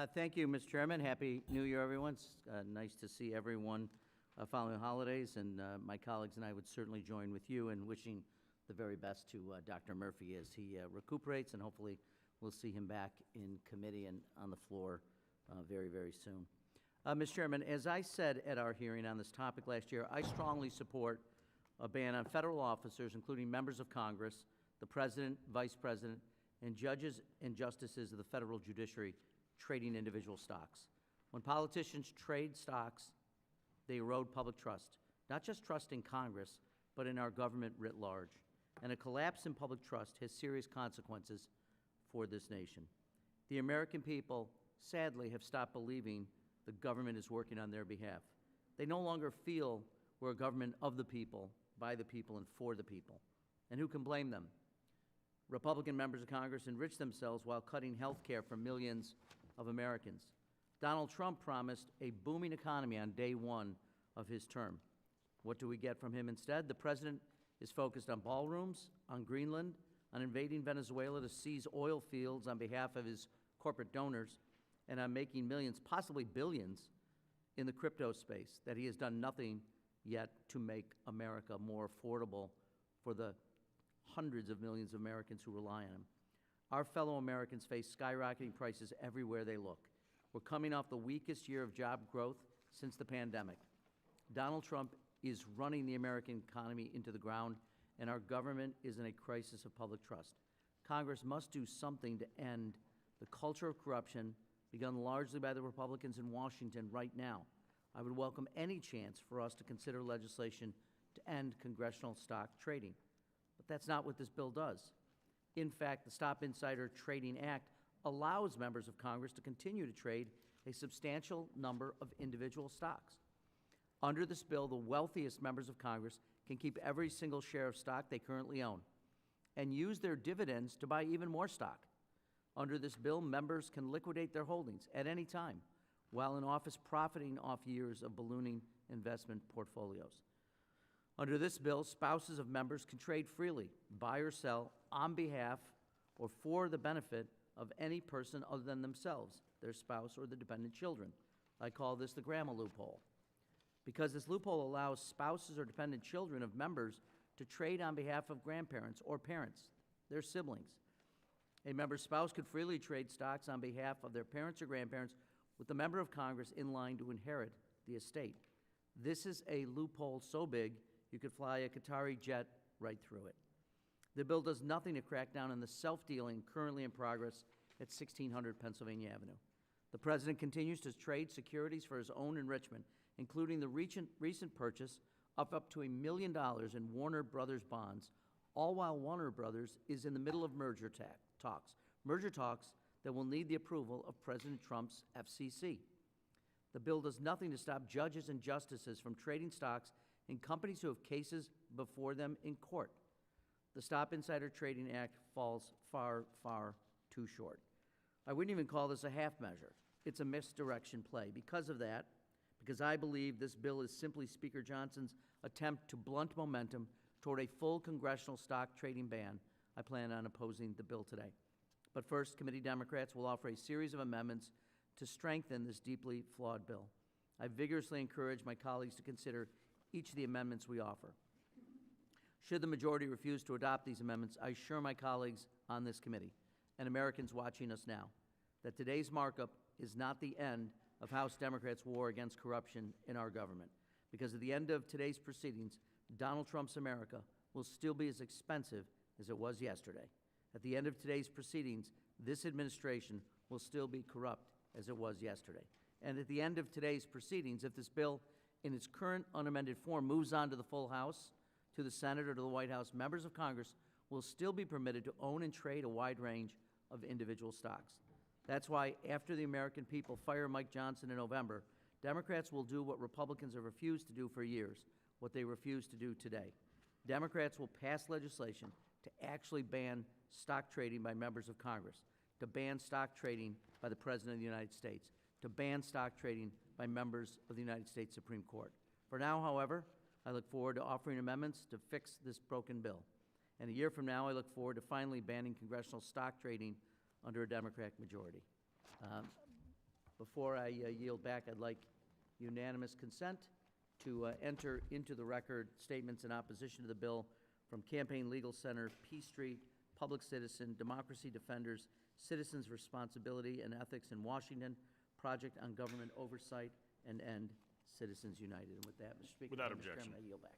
Thank you, Mr. Chairman. Happy New Year, everyone. It's nice to see everyone following the holidays, and my colleagues and I would certainly join with you in wishing the very best to Dr. Murphy as he recuperates, and hopefully we'll see him back in committee and on the floor very, very soon. Mr. Chairman, as I said at our hearing on this topic last year, I strongly support a ban on federal officers, including members of Congress, the President, Vice President, and judges and justices of the federal judiciary trading individual stocks. When politicians trade stocks, they erode public trust, not just trust in Congress, but in our government writ large. And a collapse in public trust has serious consequences for this nation. The American people, sadly, have stopped believing the government is working on their behalf. They no longer feel we're a government of the people, by the people, and for the people. And who can blame them? Republican members of Congress enrich themselves while cutting health care for millions of Americans. Donald Trump promised a booming economy on day one of his term. What do we get from him instead? The president is focused on ballrooms, on Greenland, on invading Venezuela to seize oil fields on behalf of his corporate donors, and on making millions, possibly billions, in the crypto space that he has done nothing yet to make America more affordable for the hundreds of millions of Americans who rely on him. Our fellow Americans face skyrocketing prices everywhere they look. We're coming off the weakest year of job growth since the pandemic. Donald Trump is running the American economy into the ground, and our government is in a crisis of public trust. Congress must do something to end the culture of corruption begun largely by the Republicans in Washington right now. I would welcome any chance for us to consider legislation to end congressional stock trading. But that's not what this bill does. In fact, the Stop Insider Trading Act allows members of Congress to continue to trade a substantial number of individual stocks. Under this bill, the wealthiest members of Congress can keep every single share of stock they currently own and use their dividends to buy even more stock. Under this bill, members can liquidate their holdings at any time while in office, profiting off years of ballooning investment portfolios. Under this bill, spouses of members can trade freely, buy or sell on behalf or for the benefit of any person other than themselves, their spouse, or the dependent children. I call this the grandma loophole, because this loophole allows spouses or dependent children of members to trade on behalf of grandparents or parents, their siblings. A member's spouse could freely trade stocks on behalf of their parents or grandparents with the member of Congress in line to inherit the estate. This is a loophole so big you could fly a Qatari jet right through it. The bill does nothing to crack down on the self-dealing currently in progress at 1600 Pennsylvania Avenue. The president continues to trade securities for his own enrichment, including the recent purchase of up to $1 million in Warner Brothers bonds, all while Warner Brothers is in the middle of merger talks that will need the approval of President Trump's FCC. The bill does nothing to stop judges and justices from trading stocks in companies who have cases before them in court. The Stop Insider Trading Act falls far, far too short. I wouldn't even call this a half measure. It's a misdirection play. Because I believe this bill is simply Speaker Johnson's attempt to blunt momentum toward a full congressional stock trading ban, I plan on opposing the bill today. But first, committee Democrats will offer a series of amendments to strengthen this deeply flawed bill. I vigorously encourage my colleagues to consider each of the amendments we offer. Should the majority refuse to adopt these amendments, I assure my colleagues on this committee and Americans watching us now that today's markup is not the end of House Democrats' war against corruption in our government. Because at the end of today's proceedings, Donald Trump's America will still be as expensive as it was yesterday. At the end of today's proceedings, this administration will still be corrupt as it was yesterday. And at the end of today's proceedings, if this bill in its current unamended form moves on to the full House, to the Senate, or to the White House, members of Congress will still be permitted to own and trade a wide range of individual stocks. That's why after the American people fire Mike Johnson in November, Democrats will do what Republicans have refused to do for years, what they refuse to do today. Democrats will pass legislation to actually ban stock trading by members of Congress, to ban stock trading by the President of the United States, to ban stock trading by members of the United States Supreme Court. For now, however, I look forward to offering amendments to fix this broken bill. And a year from now, I look forward to finally banning congressional stock trading under a Democratic majority. Before I yield back, I'd like unanimous consent to enter into the record statements in opposition to the bill from Campaign Legal Center, P Street, Public Citizen, Democracy Defenders, Citizens Responsibility and Ethics in Washington, Project on Government Oversight, and End Citizens United. And with that, Mr. Speaker, Without Mr. Chairman, objection. I yield back.